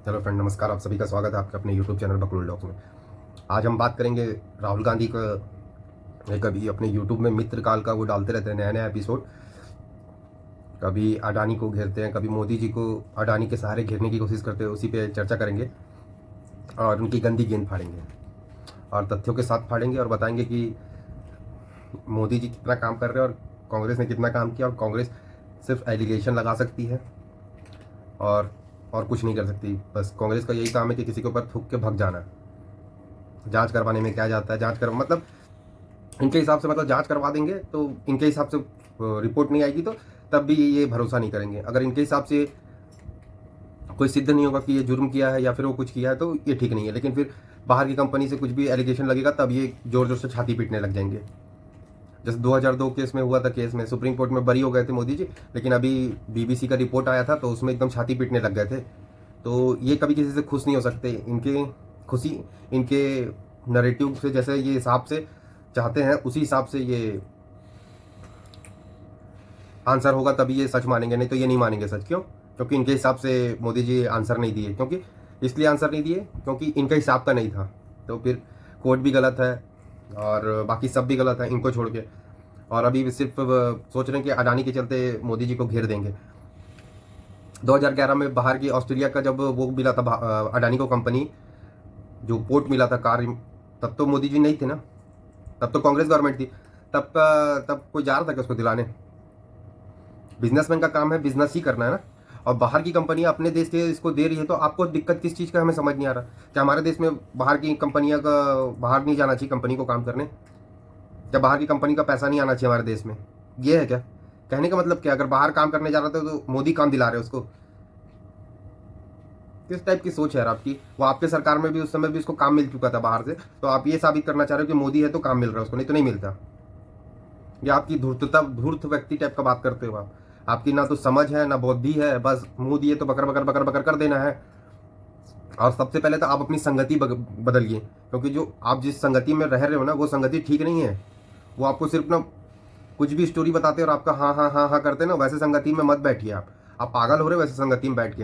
Hello friend, नमस्कार। आप सभी का स्वागत है आपके अपने यूट्यूब चैनल बकलूल डॉक्स में। आज हम बात करेंगे राहुल गांधी का। एक कभी अपने यूट्यूब में मित्र काल का वो डालते रहते हैं नया नया एपिसोड। कभी अडानी को घेरते हैं, कभी मोदी जी को अडानी के सहारे घेरने की कोशिश करते हैं। उसी पे चर्चा करेंगे और उनकी गंदी गेंद फाड़ेंगे और तथ्यों के साथ फाड़ेंगे और बताएंगे कि मोदी जी कितना काम कर रहे हैं और कांग्रेस ने कितना काम किया। और कांग्रेस सिर्फ एलिगेशन लगा सकती है और कुछ नहीं कर सकती। बस कांग्रेस का यही काम है कि किसी के ऊपर थूक के भग जाना। जांच करवाने में क्या जाता है, जांच कर मतलब इनके हिसाब से, मतलब जांच करवा देंगे तो इनके हिसाब से रिपोर्ट नहीं आएगी तो तब भी ये भरोसा नहीं करेंगे। अगर इनके हिसाब से कोई सिद्ध नहीं होगा कि ये जुर्म किया है या फिर वो कुछ किया है तो ये ठीक नहीं है। लेकिन फिर बाहर की कंपनी से कुछ भी एलिगेशन लगेगा तब ये जोर जोर से छाती पीटने लग जाएंगे। जैसे 2002 केस में हुआ था, केस में सुप्रीम कोर्ट में बरी हो गए थे मोदी जी, लेकिन अभी बीबीसी का रिपोर्ट आया था तो उसमें एकदम छाती पीटने लग गए थे। तो ये कभी किसी से खुश नहीं हो सकते। इनके खुशी इनके नरेटिव से, जैसे ये हिसाब से चाहते हैं उसी हिसाब से ये आंसर होगा तभी ये सच मानेंगे, नहीं तो ये नहीं मानेंगे सच। क्यों? क्योंकि इनके हिसाब से मोदी जी आंसर नहीं दिए। क्योंकि इसलिए आंसर नहीं दिए क्योंकि इनका हिसाब का नहीं था। तो फिर कोर्ट भी गलत है और बाकी सब भी गलत है इनको छोड़ के। और अभी सिर्फ सोच रहे हैं कि अडानी के चलते मोदी जी को घेर देंगे। 2011 में बाहर की ऑस्ट्रेलिया का जब वो मिला था अडानी को कंपनी, जो पोर्ट मिला था कार, तब तो मोदी जी नहीं थे ना, तब तो कांग्रेस गवर्नमेंट थी। तब कोई जा रहा था कि उसको दिलाने? बिजनेसमैन का काम है बिजनेस ही करना है ना। और बाहर की कंपनियां अपने देश के इसको दे रही है तो आपको दिक्कत किस चीज़ का, हमें समझ नहीं आ रहा। क्या हमारे देश में बाहर की कंपनियां का बाहर नहीं जाना चाहिए कंपनी को काम करने? क्या बाहर की कंपनी का पैसा नहीं आना चाहिए हमारे देश में? ये है क्या कहने का मतलब? क्या अगर बाहर काम करने जा रहा था तो मोदी काम दिला रहे उसको? किस टाइप की सोच है यार आपकी? वो आपके सरकार में भी उस समय भी उसको काम मिल चुका था बाहर से, तो आप ये साबित करना चाह रहे हो कि मोदी है तो काम मिल रहा है उसको, नहीं तो नहीं मिलता। ये आपकी धूर्तता, धूर्त व्यक्ति टाइप का बात करते हो आप। आपकी ना तो समझ है ना बुद्धि है, बस मुंह दिए तो बकर बकर बकर बकर कर देना है। और सबसे पहले तो आप अपनी संगति बदलिए, क्योंकि जो आप जिस संगति में रह रहे हो ना वो संगति ठीक नहीं है। वो आपको सिर्फ ना कुछ भी स्टोरी बताते और आपका हाँ हाँ हाँ हाँ करते ना, वैसे संगति में मत बैठिए। आप पागल हो रहे हो वैसे संगति में बैठ के।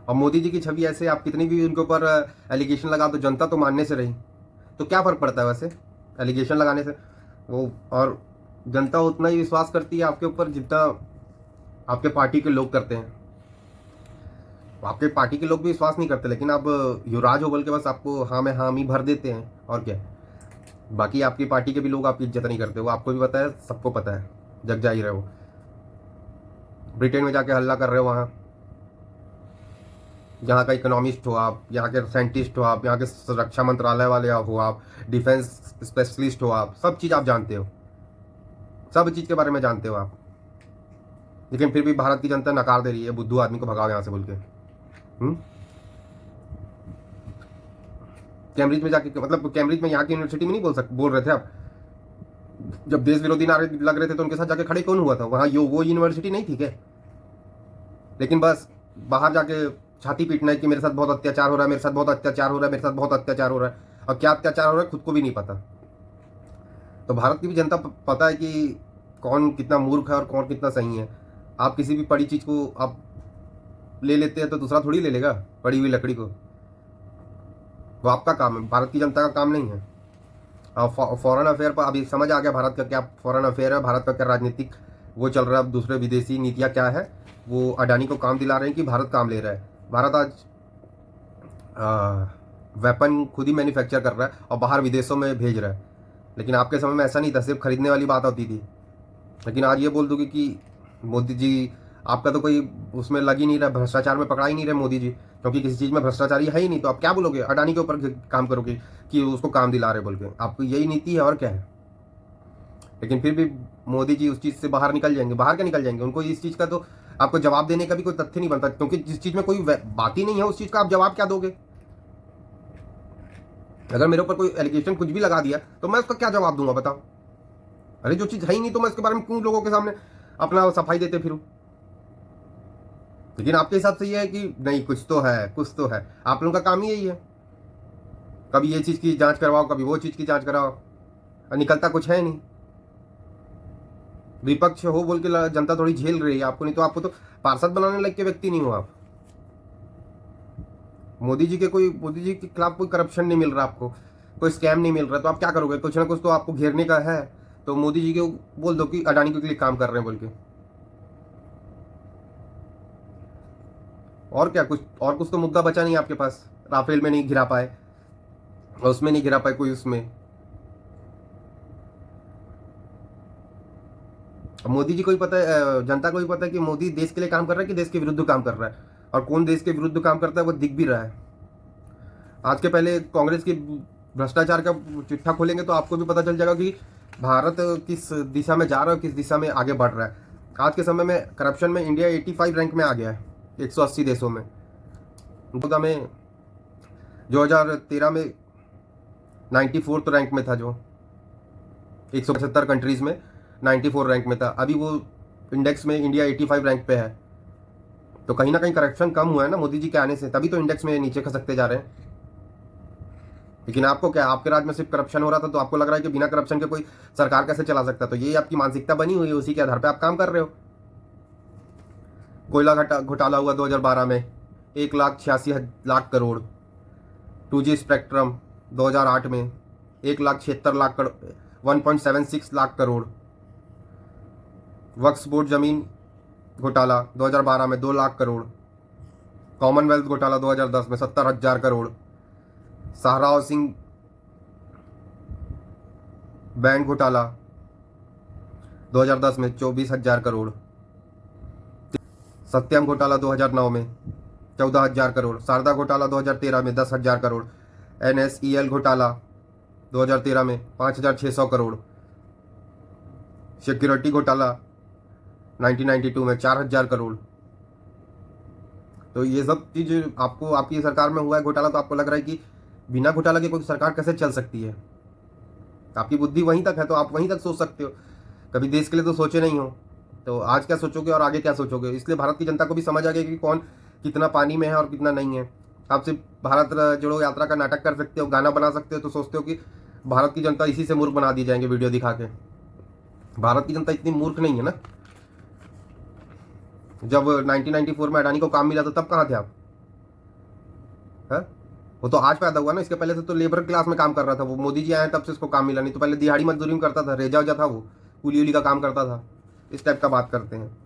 और मोदी जी की छवि ऐसे, आप कितनी भी उनके ऊपर एलिगेशन लगा दो जनता तो मानने से रही। तो क्या फ़र्क पड़ता है वैसे एलिगेशन लगाने से? वो और जनता उतना ही विश्वास करती है आपके ऊपर जितना आपके पार्टी के लोग करते हैं। आपके पार्टी के लोग भी विश्वास नहीं करते, लेकिन आप युवराज हो बोल के बस आपको हाँ में हामी भर देते हैं और क्या। बाकी आपकी पार्टी के भी लोग आपकी इज्जत नहीं करते। वो आपको भी पता है, सबको पता है, जग जा ही रहे हो। ब्रिटेन में जाके हल्ला कर रहे हो वहाँ। यहाँ का इकोनॉमिस्ट हो आप, यहाँ के साइंटिस्ट हो आप, यहाँ के रक्षा मंत्रालय वाले हो आप, डिफेंस स्पेशलिस्ट हो आप, सब चीज़ आप जानते हो, सब चीज़ के बारे में जानते हो आप। लेकिन फिर भी भारत की जनता नकार दे रही है, बुद्धू आदमी को भगाओ यहाँ से बोल के। कैम्ब्रिज में जाके, मतलब कैम्ब्रिज में यहाँ की यूनिवर्सिटी में नहीं बोल रहे थे आप? जब देश विरोधी नारे लग रहे थे तो उनके साथ जाके खड़े कौन हुआ था वहाँ? वो यूनिवर्सिटी नहीं थी क्या? लेकिन बस बाहर जाके छाती पीटना है कि मेरे साथ बहुत अत्याचार हो रहा है, मेरे साथ बहुत अत्याचार हो रहा है, मेरे साथ बहुत अत्याचार हो रहा है। और क्या अत्याचार हो रहा है खुद को भी नहीं पता। तो भारत की भी जनता पता है कि कौन कितना मूर्ख है और कौन कितना सही है। आप किसी भी पड़ी चीज़ को आप ले लेते हैं तो दूसरा थोड़ी ले लेगा पड़ी हुई लकड़ी को। वो आपका काम है, भारत की जनता का काम नहीं है। और फॉरेन अफेयर पर अभी समझ आ गया भारत का क्या फॉरेन अफेयर है, भारत का क्या राजनीतिक वो चल रहा है। अब दूसरे विदेशी नीतियाँ क्या है, वो अडानी को काम दिला रहे हैं कि भारत काम ले रहा है। भारत आज वेपन खुद ही मैन्युफैक्चर कर रहा है और बाहर विदेशों में भेज रहा है। लेकिन आपके समय में ऐसा नहीं था, सिर्फ खरीदने वाली बात होती थी। लेकिन आज ये बोल दोगे कि मोदी जी आपका तो कोई उसमें लग ही नहीं रहा, भ्रष्टाचार में पकड़ा ही नहीं रहे मोदी जी, क्योंकि किसी चीज़ में भ्रष्टाचारी है ही नहीं। तो आप क्या बोलोगे? अडानी के ऊपर काम करोगे कि उसको काम दिला रहे बोल के? आपको यही नीति है और क्या है? लेकिन फिर भी मोदी जी उस चीज़ से बाहर निकल जाएंगे। बाहर क्या निकल जाएंगे? उनको इस चीज़ का तो आपको जवाब देने का भी कोई तथ्य नहीं बनता, क्योंकि जिस चीज़ में कोई बात ही नहीं है उस चीज़ का आप जवाब क्या दोगे? अगर मेरे ऊपर कोई एलिगेशन कुछ भी लगा दिया तो मैं उसका क्या जवाब दूंगा बताओ? अरे जो चीज़ है ही नहीं तो मैं उसके बारे में क्यों लोगों के सामने अपना सफाई देते फिरूं? लेकिन आपके हिसाब से ये है कि नहीं, कुछ तो है, कुछ तो है। आप लोगों का काम ही यही है, कभी ये चीज़ की जांच करवाओ, कभी वो चीज़ की जांच कराओ, और निकलता कुछ है नहीं। विपक्ष हो बोल के जनता थोड़ी झेल रही है आपको, नहीं तो आपको तो पार्षद बनाने लायक के व्यक्ति नहीं हो आप। मोदी जी के खिलाफ कोई करप्शन नहीं मिल रहा आपको, कोई स्कैम नहीं मिल रहा, तो आप क्या करोगे? कुछ ना कुछ तो आपको घेरने का है। तो मोदी जी को बोल दो कि अडानी के लिए काम कर रहे हैं बोल के। और क्या, कुछ तो मुद्दा बचा नहीं आपके पास। राफेल में नहीं गिरा पाए, और उसमें नहीं गिरा पाए कोई उसमें। मोदी जी को ही पता है, जनता को ही पता है कि मोदी देश के लिए काम कर रहा है कि देश के विरुद्ध काम कर रहा है, और कौन देश के विरुद्ध काम करता है वो दिख भी रहा है। आज के पहले कांग्रेस की भ्रष्टाचार का चिट्ठा खोलेंगे तो आपको भी पता चल जाएगा कि भारत किस दिशा में जा रहा है, किस दिशा में आगे बढ़ रहा है। आज के समय में करप्शन में इंडिया 85 रैंक में आ गया है 180 देशों में। 2013 में 94 रैंक में था, जो 175 कंट्रीज में 94 रैंक में था। अभी वो इंडेक्स में इंडिया 85 रैंक पे है। तो कहीं ना कहीं करप्शन कम हुआ है ना मोदी जी के आने से, तभी तो इंडेक्स में नीचे खसकते जा रहे हैं। लेकिन आपको क्या, आपके राज्य में सिर्फ करप्शन हो रहा था तो आपको लग रहा है कि बिना करप्शन के कोई सरकार कैसे चला सकता? तो ये आपकी मानसिकता बनी हुई है, उसी के आधार पर आप काम कर रहे हो। कोयला घोटाला हुआ 2012 में 1,86,00,000 करोड़। 2G स्पेक्ट्रम 2008 में 1,76,00,000 करोड़, 1.76 लाख करोड़। वक्फ बोर्ड जमीन घोटाला 2012 में 2 लाख करोड़। कॉमनवेल्थ घोटाला 2010 में 70,000 करोड़। सहारा हाउसिंग बैंक घोटाला 2010 में 24,000 करोड़। सत्यम घोटाला 2009 में 14,000 करोड़। शारदा घोटाला 2013 में 10,000 करोड़। NSEL घोटाला 2013 में 5,600 करोड़। सिक्योरिटी घोटाला 1992 में 4,000 करोड़। तो ये सब चीज आपको, आपकी सरकार में हुआ है घोटाला, तो आपको लग रहा है कि बिना घोटाला के कोई सरकार कैसे चल सकती है? आपकी बुद्धि वहीं तक है तो आप वहीं तक सोच सकते हो, कभी देश के लिए तो सोचे नहीं हो। तो आज क्या सोचोगे और आगे क्या सोचोगे? इसलिए भारत की जनता को भी समझ आ गया कि कौन कितना पानी में है और कितना नहीं है। आप सिर्फ भारत जोड़ो यात्रा का नाटक कर सकते हो, गाना बना सकते हो, तो सोचते हो कि भारत की जनता इसी से मूर्ख बना दी जाएंगे वीडियो दिखा के। भारत की जनता इतनी मूर्ख नहीं है ना। जब 1994 में अडानी को काम मिला था तब कहाँ थे आप? है? वो तो आज पैदा हुआ ना, इसके पहले से तो लेबर क्लास में काम कर रहा था। वो मोदी जी आए तब से उसको काम मिला, नहीं तो पहले दिहाड़ी मजदूरी में करता था, रेजा वेजा था, वो कुली उली का काम करता था। इस टाइप का बात करते हैं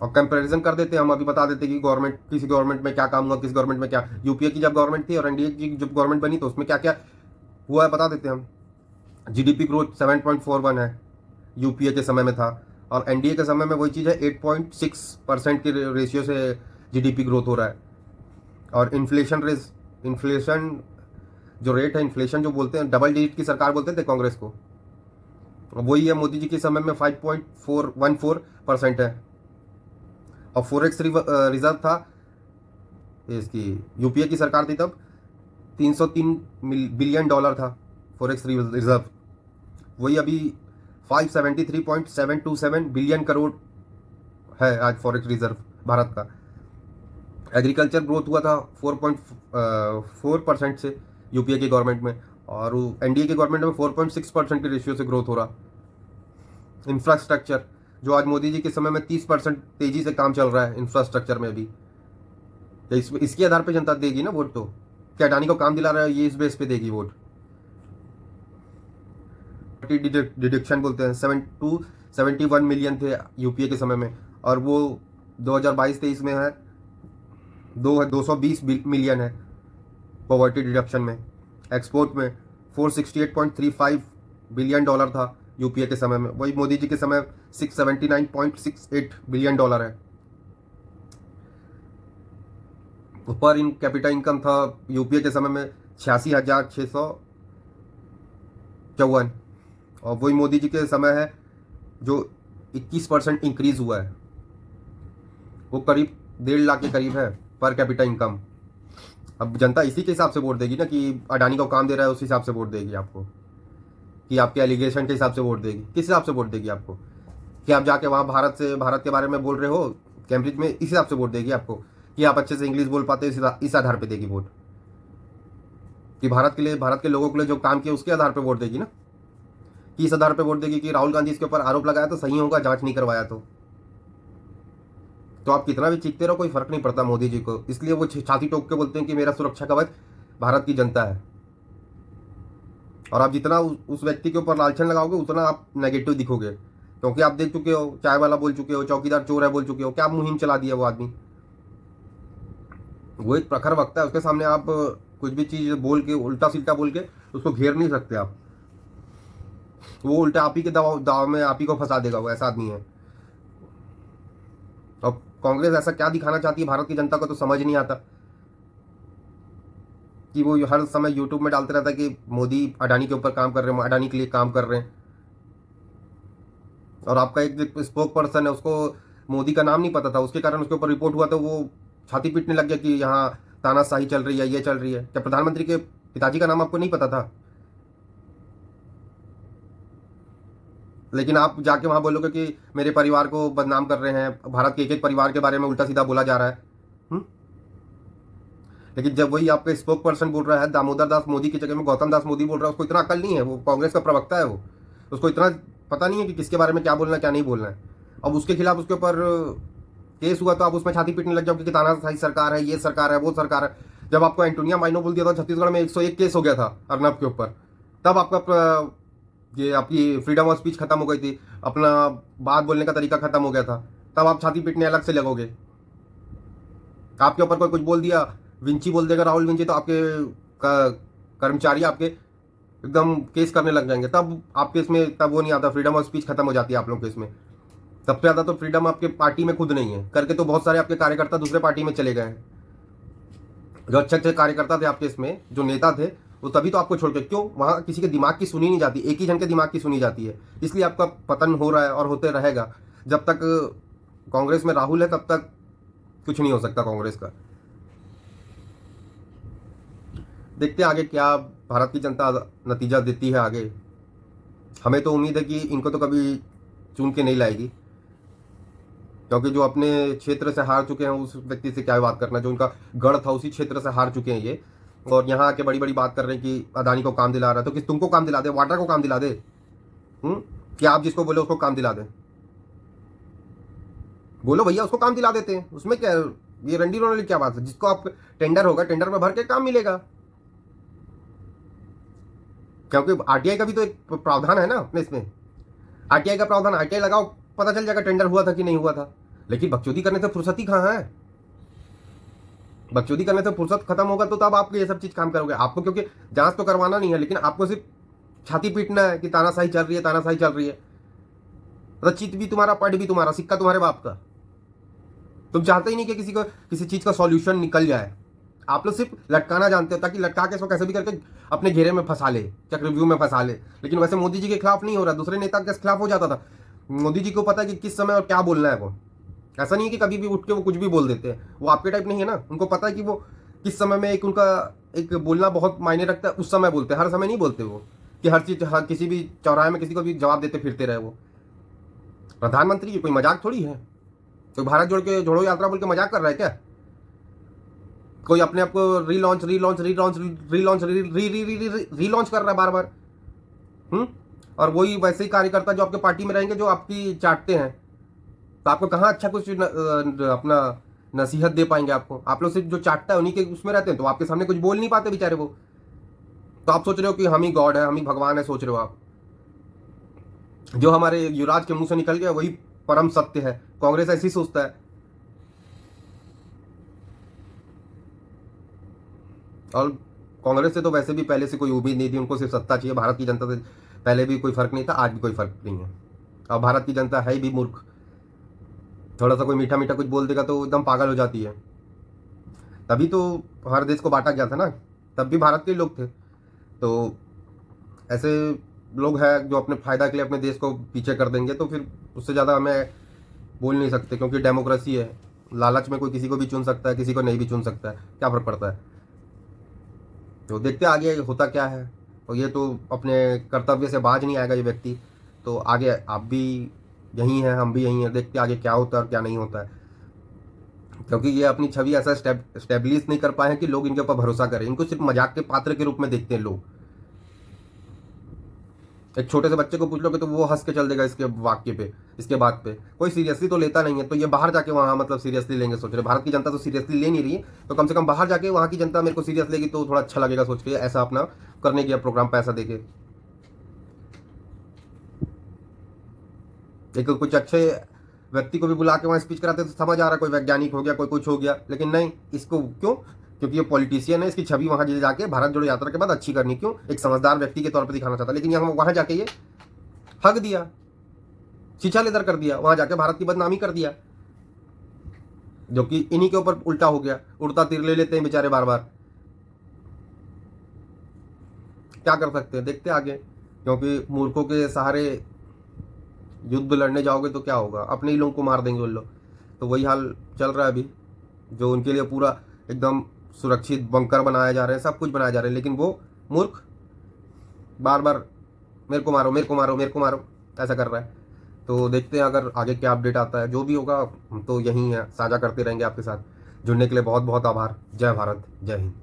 और कंपैरिजन कर देते हैं। हम अभी बता देते कि गवर्नमेंट, किसी गवर्नमेंट में क्या काम हुआ, किस गवर्नमेंट में क्या। यूपीए की जब गवर्नमेंट थी और एनडीए की जब गवर्नमेंट बनी तो उसमें क्या क्या हुआ है बता देते हैं हम। जीडीपी ग्रोथ 7.41 है, यूपीए के समय में था, और एनडीए के समय में वही चीज़ है 8.6% के रेशियो से जीडीपी ग्रोथ हो रहा है। और इन्फ्लेशन जो रेट है, इन्फ्लेशन जो बोलते हैं, डबल डिजिट की सरकार बोलते थे कांग्रेस को, वही है मोदी जी के समय में 5.414% है। और फॉरेक्स रिजर्व था, इसकी यूपीए की सरकार थी तब, $303 बिलियन था फॉरेक्स रिजर्व। वही अभी 573.727 बिलियन करोड़ है आज फॉरेक्स रिजर्व भारत का। एग्रीकल्चर ग्रोथ हुआ था 4.4% से यूपीए की गवर्नमेंट में, और एनडीए की गवर्नमेंट में 4.6% के रेशियो से ग्रोथ हो रहा। इंफ्रास्ट्रक्चर जो आज मोदी जी के समय में 30% तेजी से काम चल रहा है इंफ्रास्ट्रक्चर में भी, तो इसके आधार पे जनता देगी ना वोट। तो क्या अडानी को काम दिला रहा है, ये इस बेस पे देगी वोट। डिडक्शन बोलते हैं, 71 मिलियन थे यूपीए के समय में, और वो 2022-23 में है 220 मिलियन है पॉवर्टी डिडक्शन में। एक्सपोर्ट में 468.35 बिलियन डॉलर था यूपीए के समय में, वही मोदी जी के समय 679.68 बिलियन डॉलर है। पर इन कैपिटा इनकम था यूपीए के समय में 86,654, और वही मोदी जी के समय है जो 21% इंक्रीज हुआ है, वो करीब 1.5 लाख के करीब है पर कैपिटा इनकम। अब जनता इसी के हिसाब से वोट देगी ना, कि अडानी को काम दे रहा है उस हिसाब से वोट देगी आपको, कि आपके एलिगेशन के हिसाब से वोट देगी। किस हिसाब से वोट देगी आपको? कि आप जाके वहाँ भारत के बारे में बोल रहे हो कैम्ब्रिज में, इस हिसाब से वोट देगी आपको? कि आप अच्छे से इंग्लिश बोल पाते हो, इस आधार पर देगी वोट? कि भारत के लिए, भारत के लोगों के लिए जो काम किया उसके आधार पर वोट देगी ना, कि इस आधार पर वोट देगी कि राहुल गांधी इसके ऊपर आरोप लगाया तो सही होगा, जांच नहीं करवाया तो आप कितना भी चीखते रहो, कोई फर्क नहीं पड़ता मोदी जी को। इसलिए वो छाती ठोक के बोलते हैं कि मेरा सुरक्षा कवच भारत की जनता है। और आप जितना उस व्यक्ति के ऊपर लालछन लगाओगे उतना आप नेगेटिव दिखोगे, क्योंकि आप देख चुके हो, चाय वाला बोल चुके हो, चौकीदार चोर है बोल चुके हो, क्या मुहिम चला दिया वो आदमी। वो एक प्रखर वक्ता है, उसके सामने आप कुछ भी चीज बोल के, उल्टा सीधा बोल के उसको घेर नहीं सकते आप। वो उल्टा आप ही के दाव में आप ही को फंसा देगा, वो ऐसा आदमी है। और कांग्रेस ऐसा क्या दिखाना चाहती है भारत की जनता को तो समझ नहीं आता, कि वो हर समय यूट्यूब में डालते रहता है कि मोदी अडानी के ऊपर काम कर रहे हैं, अडानी के लिए काम कर रहे हैं। और आपका एक स्पोक पर्सन है, उसको मोदी का नाम नहीं पता था, उसके कारण उसके ऊपर रिपोर्ट हुआ तो वो छाती पीटने लग गया कि यहाँ तानाशाही चल रही है, ये चल रही है। क्या प्रधानमंत्री के पिताजी का नाम आपको नहीं पता था? लेकिन आप जाके वहां बोलोगे कि मेरे परिवार को बदनाम कर रहे हैं, भारत के एक एक परिवार के बारे में उल्टा सीधा बोला जा रहा है। लेकिन जब वही आपका स्पोक पर्सन बोल रहा है, दामोदर दास मोदी की जगह में गौतम दास मोदी बोल रहा है, उसको इतना अकल नहीं है, वो कांग्रेस का प्रवक्ता है, वो उसको इतना पता नहीं है कि किसके बारे में क्या बोलना है क्या नहीं बोलना है। अब उसके खिलाफ उसके ऊपर केस हुआ तो आप उसमें छाती पीटने लग जाओगे कि तानाशाही सरकार है, ये सरकार है, वो सरकार है। जब आपको एंटोनिया माइनो बोल दिया था, छत्तीसगढ़ में 101 केस हो गया था अर्नब के ऊपर, तब आपका ये आपकी फ्रीडम ऑफ स्पीच खत्म हो गई थी, अपना बात बोलने का तरीका खत्म हो गया था, तब आप छाती पीटने अलग से लगोगे। आपके ऊपर कोई कुछ बोल दिया, विंची बोल देगा राहुल विंची, तो आपके कर्मचारी आपके एकदम केस करने लग जाएंगे। तब आपके इसमें तब वो नहीं आता, फ्रीडम ऑफ स्पीच खत्म हो जाती है आप लोगों के इसमें। सबसे ज्यादा तो फ्रीडम आपके पार्टी में खुद नहीं है, करके तो बहुत सारे आपके कार्यकर्ता दूसरे पार्टी में चले गए हैं। जो अच्छे अच्छे कार्यकर्ता थे आपके इसमें, जो नेता थे, वो तभी तो आपको छोड़ के, क्यों वहां किसी के दिमाग की सुनी नहीं जाती, एक ही जन के दिमाग की सुनी जाती है। इसलिए आपका पतन हो रहा है और होते रहेगा। जब तक कांग्रेस में राहुल है तब तक कुछ नहीं हो सकता कांग्रेस का। देखते हैं आगे क्या भारत की जनता नतीजा देती है आगे। हमें तो उम्मीद है कि इनको तो कभी चुन के नहीं लाएगी, क्योंकि जो अपने क्षेत्र से हार चुके हैं उस व्यक्ति से क्या बात करना, जो उनका गढ़ था उसी क्षेत्र से हार चुके हैं ये, और यहाँ आके बड़ी बड़ी बात कर रहे हैं कि अदानी को काम दिला रहा है। तो किस तुमको काम दिला दे, वाड्रा को काम दिला दे, कि आप जिसको बोले उसको काम दिला दे। बोलो भैया उसको काम दिला देते हैं, उसमें क्या ये रंडी रोने क्या बात है। जिसको आप टेंडर होगा, टेंडर में भर के काम मिलेगा, क्योंकि आरटीआई का भी तो एक प्रावधान है ना अपने इसमें। आरटीआई का प्रावधान, आरटीआई लगाओ, पता चल जाएगा टेंडर हुआ था कि नहीं हुआ था। लेकिन बकचोदी करने से फुर्सत ही कहाँ है? बकचोदी करने से फुर्सत खत्म होगा तो तब आप ये सब चीज काम करोगे। आपको क्योंकि जांच तो करवाना नहीं है, लेकिन आपको सिर्फ छाती पीटना है कि तानाशाही चल रही है, तानाशाही चल रही है। चित भी तुम्हारा, पट भी तुम्हारा, सिक्का तुम्हारे बाप का। तुम चाहते ही नहीं कि किसी को किसी चीज का सॉल्यूशन निकल जाए। आप लोग सिर्फ लटकाना जानते हो, ताकि लटका के इसको कैसे भी करके अपने घेरे में फंसा ले, चक्रव्यूह में फंसा ले। लेकिन वैसे मोदी जी के खिलाफ नहीं हो रहा, दूसरे नेता के खिलाफ हो जाता था। मोदी जी को पता है कि किस समय और क्या बोलना है। वो ऐसा नहीं है कि कभी भी उठ के वो कुछ भी बोल देते हैं, वो आपके टाइप नहीं है ना। उनको पता है कि वो किस समय में एक उनका एक बोलना बहुत मायने रखता है, उस समय बोलते हैं, हर समय नहीं बोलते वो कि हर चीज किसी भी चौराहे में किसी को भी जवाब देते फिरते रहे। वो प्रधानमंत्री कोई मजाक थोड़ी है, कोई भारत जोड़ो यात्रा बोल के मजाक कर रहा है क्या? कोई अपने आप को रीलॉन्च कर रहा है बार बार। और वही वैसे ही कार्यकर्ता जो आपके पार्टी में रहेंगे, जो आपकी चाटते हैं, तो आपको कहाँ अच्छा कुछ अपना नसीहत दे पाएंगे आपको। आप लोग सिर्फ जो चाटता है उन्हीं के उसमें रहते हैं, तो आपके सामने कुछ बोल नहीं पाते बेचारे वो। तो आप सोच रहे हो कि हम ही गॉड है, हम ही भगवान है, सोच रहे हो आप। जो हमारे युवराज के मुंह से निकल गया वही परम सत्य है। कांग्रेस ऐसी सोचता है। और कांग्रेस से तो वैसे भी पहले से कोई उम्मीद नहीं थी, उनको सिर्फ सत्ता चाहिए। भारत की जनता से पहले भी कोई फर्क नहीं था, आज भी कोई फर्क नहीं है। और भारत की जनता है भी मूर्ख, थोड़ा सा कोई मीठा मीठा कुछ बोल देगा तो एकदम पागल हो जाती है। तभी तो हर देश को बांटा गया था ना, तब भी भारत के लोग थे। तो ऐसे लोग हैं जो अपने फायदा के लिए अपने देश को पीछे कर देंगे, तो फिर उससे ज़्यादा हमें बोल नहीं सकते, क्योंकि डेमोक्रेसी है। लालच में कोई किसी को भी चुन सकता है, किसी को नहीं भी चुन सकता है, क्या फर्क पड़ता है। तो देखते आगे होता क्या है। और ये तो अपने कर्तव्य से बाज नहीं आएगा ये व्यक्ति, तो आगे आप भी यही हैं, हम भी यही हैं। देखते आगे क्या होता है और क्या नहीं होता है, क्योंकि ये अपनी छवि ऐसा स्टेब्लिश नहीं कर पाए हैं कि लोग इनके ऊपर भरोसा करें। इनको सिर्फ मजाक के पात्र के रूप में देखते हैं लोग। एक छोटे से बच्चे को पूछ लोगे तो वो हंस के चल देगा इसके वाक्य पे, इसके बात पे, कोई सीरियसली तो लेता नहीं है। तो ये बाहर जाके वहाँ मतलब सीरियसली लेंगे सोच रहे, भारत की जनता तो सीरियसली ले नहीं रही है, तो कम से कम बाहर जाके वहाँ की जनता मेरे को सीरियस लेगी तो थोड़ा अच्छा लगेगा सोच के ऐसा अपना करने की प्रोग्राम पैसा देके। एक कुछ अच्छे व्यक्ति को भी बुला के वहाँ स्पीच कराते तो समझ आ रहा है कोई वैज्ञानिक हो गया, कोई कुछ हो गया, लेकिन नहीं, इसको क्यों? क्योंकि ये पॉलिटिशियन है, इसकी छवि वहाँ जाके भारत जोड़ो यात्रा के बाद अच्छी करनी, क्यों? एक समझदार व्यक्ति के तौर पर दिखाना चाहता, लेकिन यहाँ वहाँ जाके ये हक दिया, शिक्षा लेदर कर दिया, वहां जाके भारत की बदनामी कर दिया, जो कि इन्हीं के ऊपर उल्टा हो गया। उड़ता तीर ले लेते हैं बेचारे बार बार। क्या कर सकते हैं, देखते आगे, क्योंकि मूर्खों के सहारे युद्ध लड़ने जाओगे तो क्या होगा, अपने ही लोगों को मार देंगे उन लोग। तो वही हाल चल रहा है अभी, जो उनके लिए पूरा एकदम सुरक्षित बंकर बनाया जा रहे हैं, सब कुछ बनाया जा रहा है, लेकिन वो मूर्ख बार बार मेरे को मारो, मेरे को मारो, मेरे को मारो, ऐसा कर रहा है। तो देखते हैं अगर आगे क्या अपडेट आता है, जो भी होगा हम तो यहीं है, साझा करते रहेंगे आपके साथ। जुड़ने के लिए बहुत बहुत आभार। जय भारत, जय हिंद।